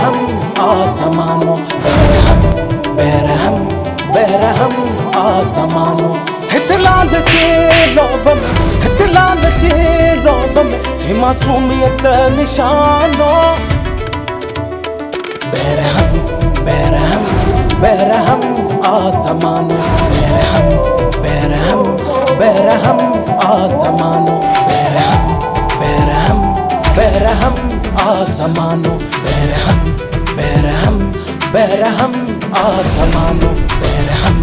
बेरहम आसमानों, बेरहम बेरहम बेरहम आसमानों। हितलाल जे लोभ में, हितलाल जे लोभ में थी मासूमियत निशानो। बेरहम बेरहम बेरहम आसमानों, बेरहम बेरहम बेरहम आसमानों, बेरहम बेरहम बेरहम आसमानों, बेरहम बेरहम बेरहम आसमानों, बेरहम